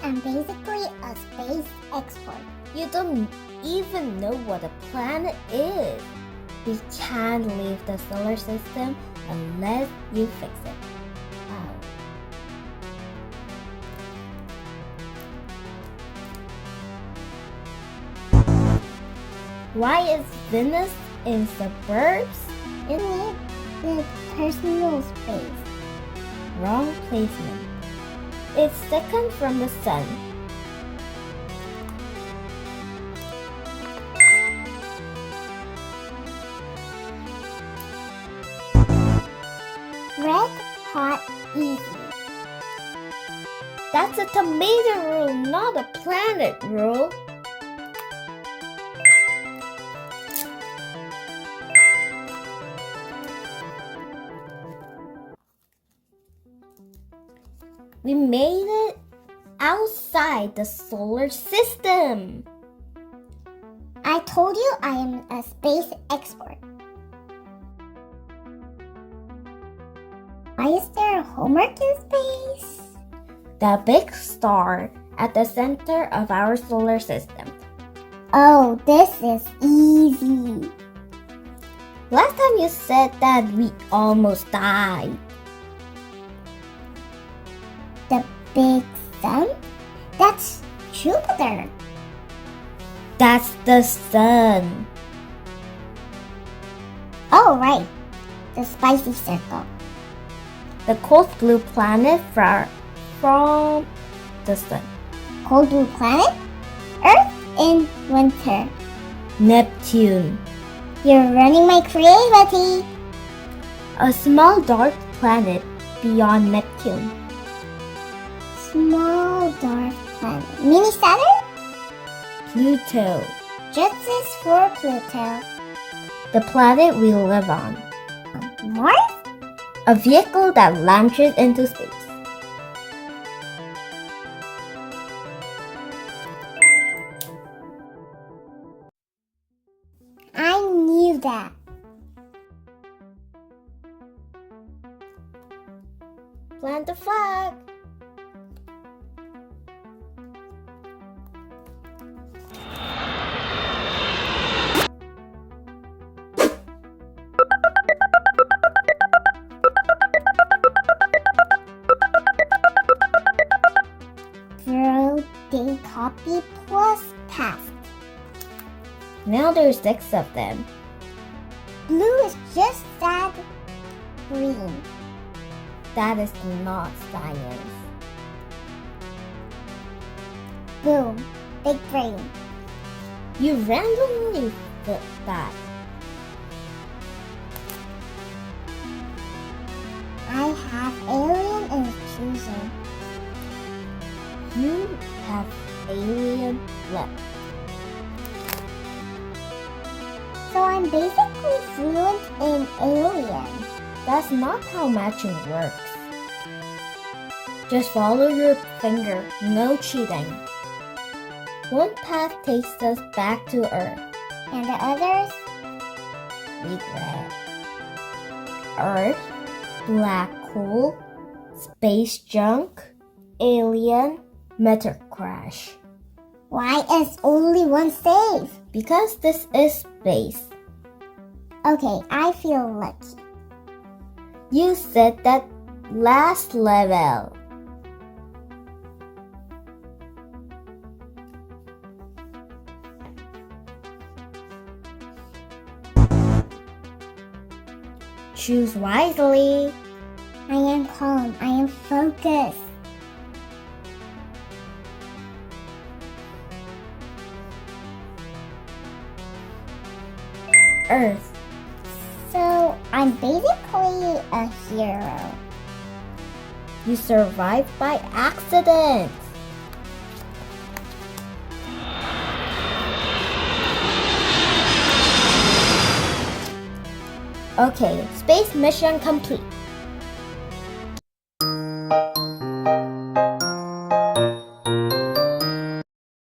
am basically a space expert. You don't even know what a planet is. We can't leave the solar system unless you fix it. Why is Venus in suburbs? It needs the personal space. Wrong placement. It's second from the sun. Red, hot, easy. That's a tomato rule, not a planet rule. We made it outside the solar system. I told you I am a space expert. Why is there homework in space? The big star at the center of our solar system. Oh, this is easy. Last time you said that we almost died. The big sun? That's Jupiter. That's the sun. Oh, right. The spicy circle. The cold blue planet from the sun. Cold blue planet? Earth in winter. Neptune. You're running my creativity. A small dark planet beyond Neptune. Small dark planet. Mini Saturn? Pluto. Justice for Pluto. The planet we live on. Mars? A vehicle that launches into space. I knew that. Plant the flag. They copy plus paste. Now there's 6 of them. Blue is just sad green. That is not science. Boom. Big brain. You randomly put that. I have alien inclusion. You have alien left. So I'm basically fluent in alien. That's not how matching works. Just follow your finger, no cheating. One path takes us back to Earth. And the others? Regret. Earth, black hole, space junk, alien, meteor crash. Why is only one safe? Because this is space. Okay, I feel lucky. You said that last level. Choose wisely. I am calm. I am focused. Earth. So I'm basically a hero. You survived by accident. Okay, space mission complete.